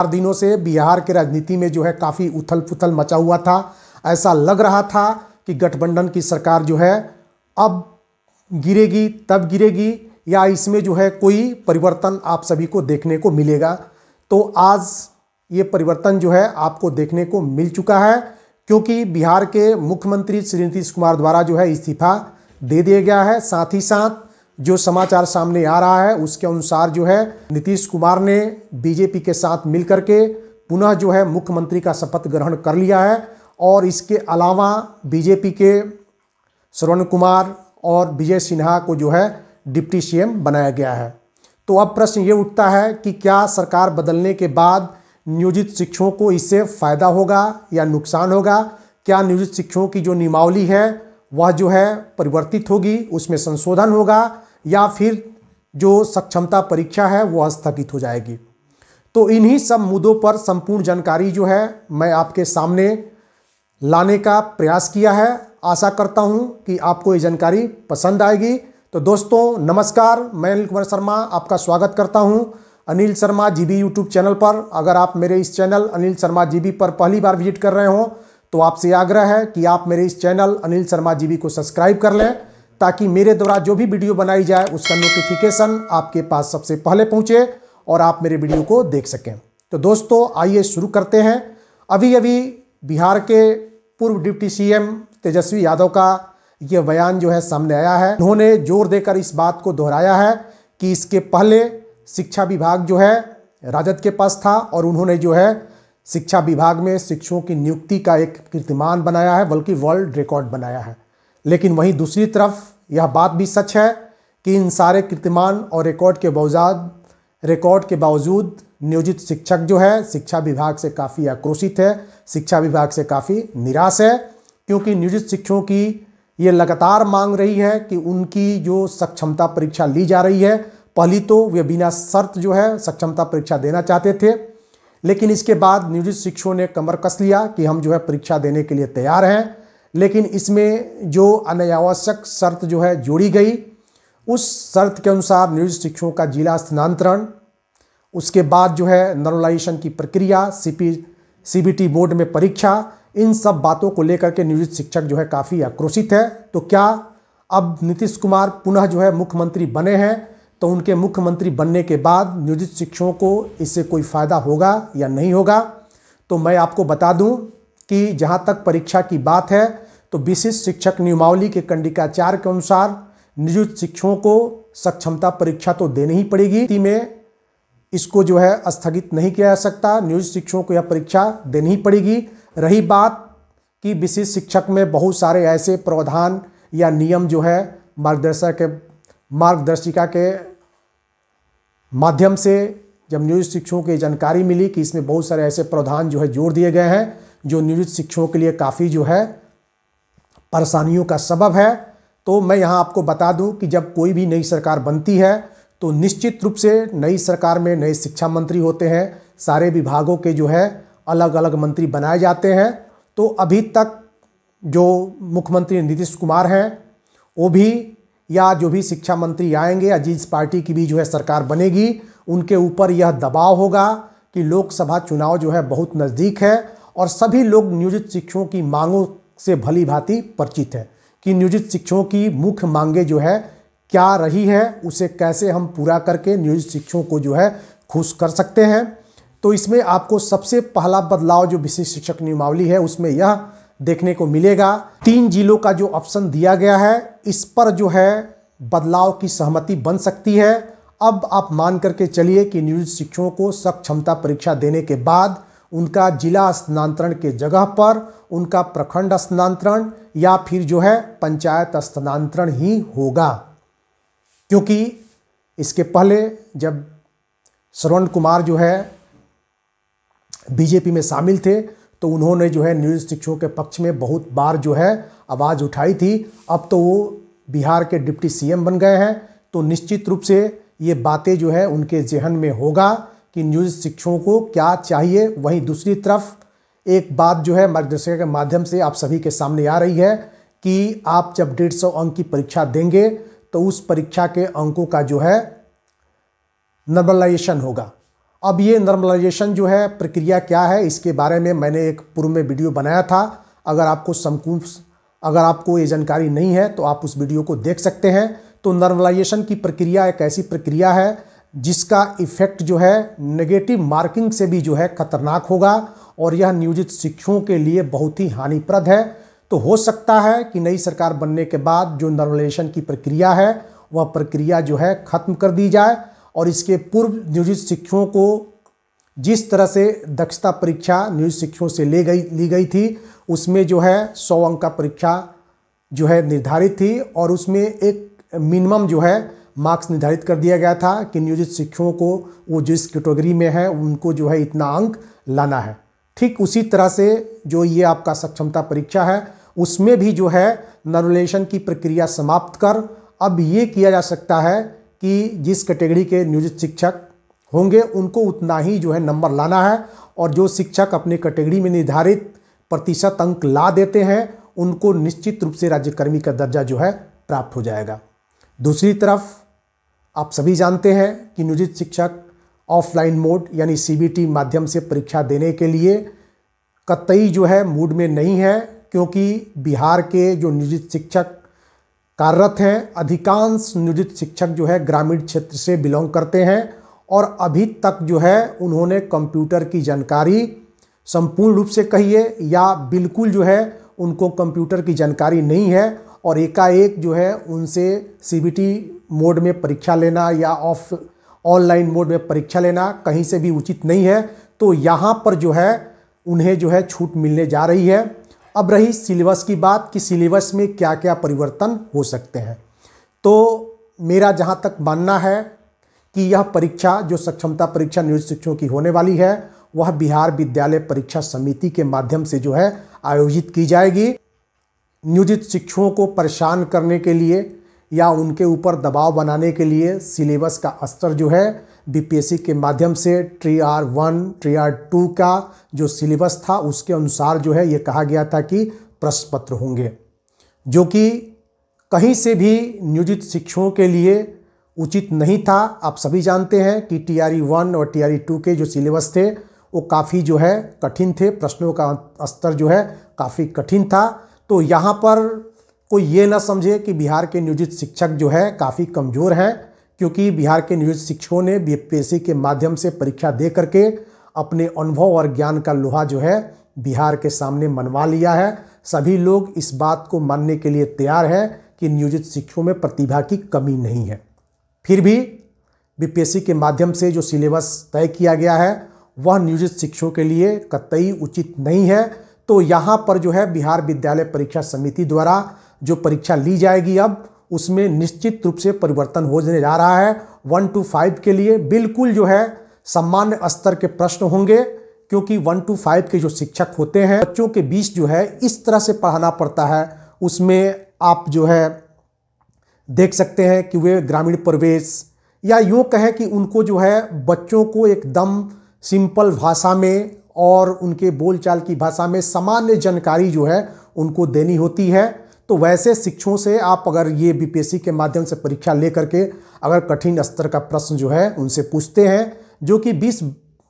दिनों से बिहार के राजनीति में जो है काफ़ी उथल पुथल मचा हुआ था। ऐसा लग रहा था कि गठबंधन की सरकार जो है अब गिरेगी तब गिरेगी, या इसमें जो है कोई परिवर्तन आप सभी को देखने को मिलेगा। तो आज ये परिवर्तन जो है आपको देखने को मिल चुका है, क्योंकि बिहार के मुख्यमंत्री श्री नीतीश कुमार द्वारा जो है इस्तीफा दे दिया गया है। साथ ही साथ जो समाचार सामने आ रहा है उसके अनुसार जो है नीतीश कुमार ने बीजेपी के साथ मिलकर के पुनः जो है मुख्यमंत्री का शपथ ग्रहण कर लिया है। और इसके अलावा बीजेपी के श्रवण कुमार और विजय सिन्हा को जो है डिप्टी सीएम बनाया गया है। तो अब प्रश्न ये उठता है कि क्या सरकार बदलने के बाद नियोजित शिक्षकों को इससे फायदा होगा या नुकसान होगा? क्या नियोजित शिक्षकों की जो नियमावली है वह जो है परिवर्तित होगी, उसमें संशोधन होगा, या फिर जो सक्षमता परीक्षा है वह स्थगित हो जाएगी? तो इन्हीं सब मुद्दों पर संपूर्ण जानकारी जो है मैं आपके सामने लाने का प्रयास किया है। आशा करता हूं कि आपको ये जानकारी पसंद आएगी। तो दोस्तों नमस्कार, मैं अनिल कुमार शर्मा आपका स्वागत करता हूं Anil Sharma GB YouTube channel पर। अगर आप मेरे इस चैनल अनिल शर्मा जीबी पर पहली बार विजिट कर रहे हो तो आपसे आग्रह है कि आप मेरे इस चैनल अनिल शर्मा जीबी को सब्सक्राइब कर लें, ताकि मेरे द्वारा जो भी वीडियो बनाई जाए उसका नोटिफिकेशन आपके पास सबसे पहले पहुंचे और आप मेरे वीडियो को देख सकें। तो दोस्तों आइए शुरू करते हैं। अभी अभी बिहार के पूर्व डिप्टी सीएम तेजस्वी यादव का यह बयान जो है सामने आया है। उन्होंने जोर देकर इस बात को दोहराया है कि इसके पहले शिक्षा विभाग जो है राजद के पास था और उन्होंने जो है शिक्षा विभाग में शिक्षकों की नियुक्ति का एक कीर्तिमान बनाया है, बल्कि वर्ल्ड रिकॉर्ड बनाया है। लेकिन वहीं दूसरी तरफ यह बात भी सच है कि इन सारे कीर्तिमान और रिकॉर्ड के बावजूद नियोजित शिक्षक जो है शिक्षा विभाग से काफ़ी आक्रोशित है, शिक्षा विभाग से काफ़ी निराश है, क्योंकि नियोजित शिक्षकों की ये लगातार मांग रही है कि उनकी जो सक्षमता परीक्षा ली जा रही है, पहली तो वे बिना शर्त जो है सक्षमता परीक्षा देना चाहते थे, लेकिन इसके बाद नियोजित शिक्षकों ने कमर कस लिया कि हम जो है परीक्षा देने के लिए तैयार हैं। लेकिन इसमें जो अनावश्यक शर्त जो है जोड़ी गई, उस शर्त के अनुसार नियोजित शिक्षकों का जिला स्थानांतरण, उसके बाद जो है नॉर्मलाइजेशन की प्रक्रिया, सीबीटी बोर्ड में परीक्षा, इन सब बातों को लेकर के नियोजित शिक्षक जो है काफ़ी आक्रोशित है। तो क्या अब नीतीश कुमार पुनः जो है मुख्यमंत्री बने हैं, तो उनके मुख्यमंत्री बनने के बाद नियोजित शिक्षकों को इससे कोई फायदा होगा या नहीं होगा? तो मैं आपको बता दूं कि जहां तक परीक्षा की बात है तो विशिष्ट शिक्षक नियमावली के कंडिका 4 के अनुसार नियोजित शिक्षकों को सक्षमता परीक्षा तो देनी ही पड़ेगी। में इसको जो है स्थगित नहीं किया जा सकता, नियोजित शिक्षकों को यह परीक्षा देनी ही पड़ेगी। रही बात कि विशिष्ट शिक्षक में बहुत सारे ऐसे प्रावधान या नियम जो है मार्गदर्शिका के माध्यम से जब नियोजित शिक्षकों की जानकारी मिली कि इसमें बहुत सारे ऐसे प्रावधान जो है जोड़ दिए गए हैं जो नियोजित शिक्षकों के लिए काफ़ी जो है परेशानियों का सबब है। तो मैं यहाँ आपको बता दूं कि जब कोई भी नई सरकार बनती है तो निश्चित रूप से नई सरकार में नए शिक्षा मंत्री होते हैं, सारे विभागों के जो है अलग अलग मंत्री बनाए जाते हैं। तो अभी तक जो मुख्यमंत्री नीतीश कुमार हैं वो भी, या जो भी शिक्षा मंत्री आएंगे या जिस पार्टी की भी जो है सरकार बनेगी, उनके ऊपर यह दबाव होगा कि लोकसभा चुनाव जो है बहुत नज़दीक है और सभी लोग नियोजित शिक्षकों की मांगों से भली भांति परिचित है कि नियोजित शिक्षकों की मुख्य मांगे जो है क्या रही है, उसे कैसे हम पूरा करके नियोजित शिक्षकों को जो है खुश कर सकते हैं। तो इसमें आपको सबसे पहला बदलाव जो विशिष्ट शिक्षक नियमावली है उसमें यह देखने को मिलेगा, 3 जिलों का जो ऑप्शन दिया गया है इस पर जो है बदलाव की सहमति बन सकती है। अब आप मान करके चलिए कि नियोजित शिक्षकों को सक्षमता परीक्षा देने के बाद उनका जिला स्थानांतरण के जगह पर उनका प्रखंड स्थानांतरण या फिर जो है पंचायत स्थानांतरण ही होगा, क्योंकि इसके पहले जब श्रवण कुमार जो है बीजेपी में शामिल थे तो उन्होंने जो है नियोजित शिक्षकों के पक्ष में बहुत बार जो है आवाज़ उठाई थी। अब तो वो बिहार के डिप्टी सीएम बन गए हैं, तो निश्चित रूप से ये बातें जो है उनके जहन में होगा कि नियोजित शिक्षकों को क्या चाहिए। वहीं दूसरी तरफ एक बात जो है मार्गदर्शिका के माध्यम से आप सभी के सामने आ रही है कि आप जब 150 अंक की परीक्षा देंगे तो उस परीक्षा के अंकों का जो है नॉर्मलाइजेशन होगा। अब ये नॉर्मलाइजेशन जो है प्रक्रिया क्या है, इसके बारे में मैंने एक पूर्व में वीडियो बनाया था। अगर आपको ये जानकारी नहीं है तो आप उस वीडियो को देख सकते हैं। तो नॉर्मलाइजेशन की प्रक्रिया एक ऐसी प्रक्रिया है जिसका इफेक्ट जो है नेगेटिव मार्किंग से भी जो है खतरनाक होगा और यह नियोजित शिक्षकों के लिए बहुत ही हानिप्रद है। तो हो सकता है कि नई सरकार बनने के बाद जो नॉर्मलाइजेशन की प्रक्रिया है वह प्रक्रिया जो है खत्म कर दी जाए और इसके पूर्व नियोजित शिक्षकों को जिस तरह से दक्षता परीक्षा नियोजित शिक्षकों से ली गई थी उसमें जो है 100 अंक का परीक्षा जो है निर्धारित थी और उसमें एक मिनिमम जो है मार्क्स निर्धारित कर दिया गया था कि नियोजित शिक्षकों को वो जिस कैटेगरी में है उनको जो है इतना अंक लाना है। ठीक उसी तरह से जो ये आपका सक्षमता परीक्षा है उसमें भी जो है नॉर्मलाइजेशन की प्रक्रिया समाप्त कर अब ये किया जा सकता है कि जिस कैटेगरी के नियोजित शिक्षक होंगे उनको उतना ही जो है नंबर लाना है और जो शिक्षक अपने कैटेगरी में निर्धारित प्रतिशत अंक ला देते हैं उनको निश्चित रूप से राज्यकर्मी का दर्जा जो है प्राप्त हो जाएगा। दूसरी तरफ आप सभी जानते हैं कि नियोजित शिक्षक ऑफलाइन मोड यानी सीबीटी माध्यम से परीक्षा देने के लिए कतई जो है मूड में नहीं है, क्योंकि बिहार के जो नियोजित शिक्षक कार्यरत हैं अधिकांश नियोजित शिक्षक जो है ग्रामीण क्षेत्र से बिलोंग करते हैं और अभी तक जो है उन्होंने कंप्यूटर की जानकारी संपूर्ण रूप से कहिए या बिल्कुल जो है उनको कंप्यूटर की जानकारी नहीं है और एकाएक जो है उनसे सीबीटी मोड में परीक्षा लेना या ऑनलाइन मोड में परीक्षा लेना कहीं से भी उचित नहीं है। तो यहाँ पर जो है उन्हें जो है छूट मिलने जा रही है। अब रही सिलेबस की बात कि सिलेबस में क्या क्या परिवर्तन हो सकते हैं, तो मेरा जहाँ तक मानना है कि यह परीक्षा जो सक्षमता परीक्षा नियोजित शिक्षकों की होने वाली है वह बिहार विद्यालय परीक्षा समिति के माध्यम से जो है आयोजित की जाएगी। नियोजित शिक्षकों को परेशान करने के लिए या उनके ऊपर दबाव बनाने के लिए सिलेबस का स्तर जो है बीपीएससी के माध्यम से ट्रियर 1 ट्रियर 2 का जो सिलेबस था उसके अनुसार जो है ये कहा गया था कि प्रश्न पत्र होंगे, जो कि कहीं से भी नियोजित शिक्षकों के लिए उचित नहीं था। आप सभी जानते हैं कि टीआरई 1 और टीआरई 2 के जो सिलेबस थे वो काफ़ी जो है कठिन थे, प्रश्नों का स्तर जो है काफ़ी कठिन था। तो यहाँ पर कोई ये ना समझे कि बिहार के नियोजित शिक्षक जो है काफ़ी कमज़ोर हैं, क्योंकि बिहार के नियोजित शिक्षकों ने बीपीएससी के माध्यम से परीक्षा दे करके अपने अनुभव और ज्ञान का लोहा जो है बिहार के सामने मनवा लिया है। सभी लोग इस बात को मानने के लिए तैयार हैं कि नियोजित शिक्षकों में प्रतिभा की कमी नहीं है। फिर भी बीपीएससी के माध्यम से जो सिलेबस तय किया गया है वह नियोजित शिक्षकों के लिए कतई उचित नहीं है। तो यहाँ पर जो है बिहार विद्यालय परीक्षा समिति द्वारा जो परीक्षा ली जाएगी अब उसमें निश्चित रूप से परिवर्तन होने जा रहा है। 1 to 5 के लिए बिल्कुल जो है सामान्य स्तर के प्रश्न होंगे, क्योंकि 1 to 5 के जो शिक्षक होते हैं बच्चों के बीच जो है इस तरह से पढ़ाना पड़ता है। उसमें आप जो है देख सकते हैं कि वे ग्रामीण परिवेश या यूँ कहें कि उनको जो है बच्चों को एकदम सिंपल भाषा में और उनके बोलचाल की भाषा में सामान्य जानकारी जो है उनको देनी होती है। तो वैसे शिक्षकों से आप अगर ये बीपीएससी के माध्यम से परीक्षा ले करके अगर कठिन स्तर का प्रश्न जो है उनसे पूछते हैं, जो कि 20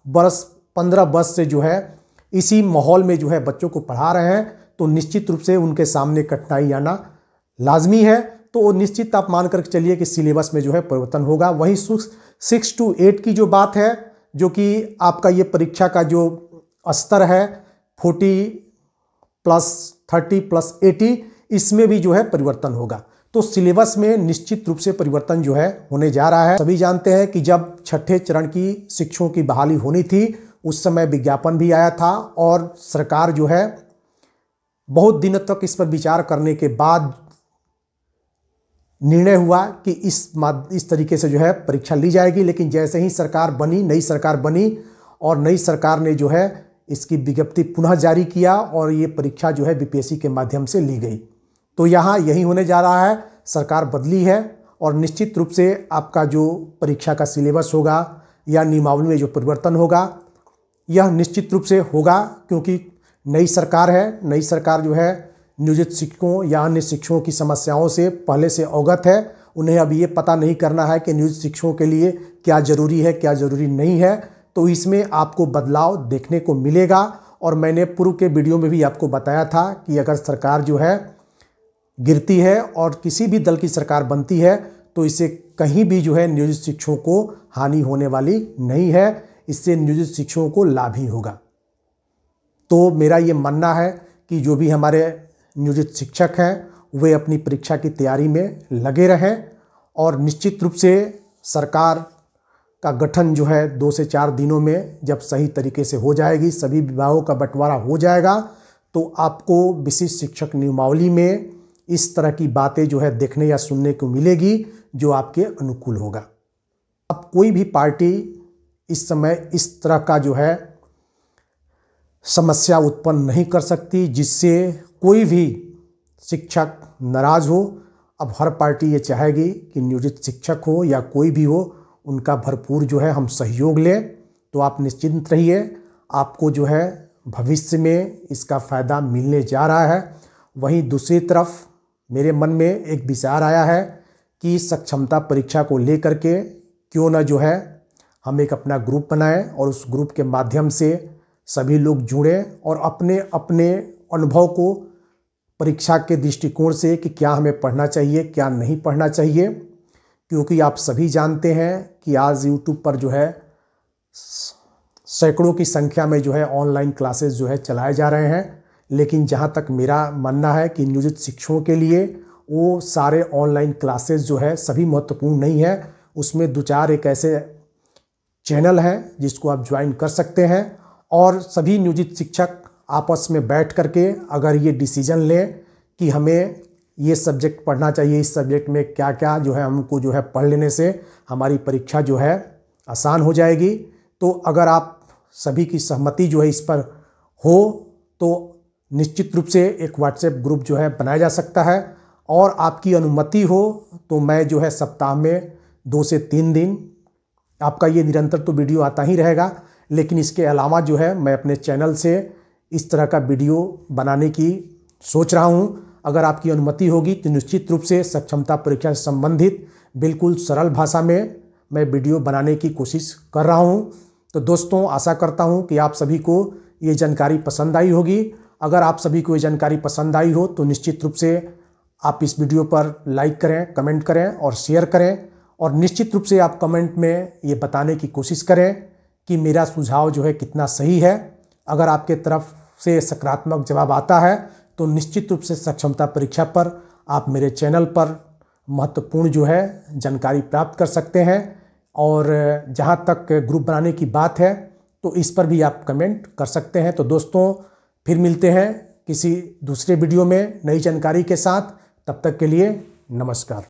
वर्ष 15 वर्ष से जो है इसी माहौल में जो है बच्चों को पढ़ा रहे हैं, तो निश्चित रूप से उनके सामने कठिनाई आना लाजमी है। तो निश्चित आप मान कर चलिए कि सिलेबस में जो है परिवर्तन होगा। वहीं 6 to 8 की जो बात है, जो कि आपका ये परीक्षा का जो स्तर है 40+30+80, इसमें भी जो है परिवर्तन होगा। तो सिलेबस में निश्चित रूप से परिवर्तन जो है होने जा रहा है। सभी जानते हैं कि जब छठे चरण की शिक्षकों की बहाली होनी थी उस समय विज्ञापन भी आया था और सरकार जो है बहुत दिनों तक इस पर विचार करने के बाद निर्णय हुआ कि इस तरीके से जो है परीक्षा ली जाएगी। लेकिन जैसे ही सरकार बनी, नई सरकार बनी और नई सरकार ने जो है इसकी विज्ञप्ति पुनः जारी किया और ये परीक्षा जो है बीपीएससी के माध्यम से ली गई। तो यहाँ यही होने जा रहा है, सरकार बदली है और निश्चित रूप से आपका जो परीक्षा का सिलेबस होगा या नियमावली में जो परिवर्तन होगा यह निश्चित रूप से होगा, क्योंकि नई सरकार है। नई सरकार जो है नियोजित शिक्षकों या अन्य शिक्षकों की समस्याओं से पहले से अवगत है। उन्हें अब ये पता नहीं करना है कि नियोजित शिक्षकों के लिए क्या ज़रूरी है क्या ज़रूरी नहीं है। तो इसमें आपको बदलाव देखने को मिलेगा। और मैंने पूर्व के वीडियो में भी आपको बताया था कि अगर सरकार जो है गिरती है और किसी भी दल की सरकार बनती है तो इससे कहीं भी जो है नियोजित शिक्षकों को हानि होने वाली नहीं है, इससे नियोजित शिक्षकों को लाभ ही होगा। तो मेरा ये मानना है कि जो भी हमारे नियोजित शिक्षक हैं वे अपनी परीक्षा की तैयारी में लगे रहें और निश्चित रूप से सरकार का गठन जो है 2 से 4 दिनों में जब सही तरीके से हो जाएगी, सभी विभागों का बंटवारा हो जाएगा, तो आपको विशिष्ट शिक्षक नियमावली में इस तरह की बातें जो है देखने या सुनने को मिलेगी जो आपके अनुकूल होगा। अब कोई भी पार्टी इस समय इस तरह का जो है समस्या उत्पन्न नहीं कर सकती जिससे कोई भी शिक्षक नाराज हो। अब हर पार्टी ये चाहेगी कि नियोजित शिक्षक हो या कोई भी हो, उनका भरपूर जो है हम सहयोग लें। तो आप निश्चिंत रहिए, आपको जो है भविष्य में इसका फ़ायदा मिलने जा रहा है। वहीं दूसरी तरफ मेरे मन में एक विचार आया है कि सक्षमता परीक्षा को लेकर के क्यों न जो है हम एक अपना ग्रुप बनाएं और उस ग्रुप के माध्यम से सभी लोग जुड़ें और अपने अपने अनुभव को परीक्षा के दृष्टिकोण से कि क्या हमें पढ़ना चाहिए क्या नहीं पढ़ना चाहिए। क्योंकि आप सभी जानते हैं कि आज यूट्यूब पर जो है सैकड़ों की संख्या में जो है ऑनलाइन क्लासेस जो है चलाए जा रहे हैं, लेकिन जहाँ तक मेरा मानना है कि नियोजित शिक्षकों के लिए वो सारे ऑनलाइन क्लासेस जो है सभी महत्वपूर्ण नहीं है। उसमें 2-4 एक ऐसे चैनल हैं जिसको आप ज्वाइन कर सकते हैं और सभी नियोजित शिक्षक आपस में बैठ करके अगर ये डिसीजन लें कि हमें ये सब्जेक्ट पढ़ना चाहिए, इस सब्जेक्ट में क्या क्या जो है हमको जो है पढ़ लेने से हमारी परीक्षा जो है आसान हो जाएगी। तो अगर आप सभी की सहमति जो है इस पर हो तो निश्चित रूप से एक व्हाट्सएप ग्रुप जो है बनाया जा सकता है और आपकी अनुमति हो तो मैं जो है सप्ताह में 2 से 3 दिन आपका ये निरंतर तो वीडियो आता ही रहेगा, लेकिन इसके अलावा जो है मैं अपने चैनल से इस तरह का वीडियो बनाने की सोच रहा हूँ। अगर आपकी अनुमति होगी तो निश्चित रूप से सक्षमता परीक्षा से संबंधित बिल्कुल सरल भाषा में मैं वीडियो बनाने की कोशिश कर रहा हूँ। तो दोस्तों आशा करता हूँ कि आप सभी को ये जानकारी पसंद आई होगी। अगर आप सभी को ये जानकारी पसंद आई हो तो निश्चित रूप से आप इस वीडियो पर लाइक करें, कमेंट करें और शेयर करें और निश्चित रूप से आप कमेंट में ये बताने की कोशिश करें कि मेरा सुझाव जो है कितना सही है। अगर आपके तरफ से सकारात्मक जवाब आता है तो निश्चित रूप से सक्षमता परीक्षा पर आप मेरे चैनल पर महत्वपूर्ण जो है जानकारी प्राप्त कर सकते हैं। और जहां तक ग्रुप बनाने की बात है तो इस पर भी आप कमेंट कर सकते हैं। तो दोस्तों फिर मिलते हैं किसी दूसरे वीडियो में नई जानकारी के साथ, तब तक के लिए नमस्कार।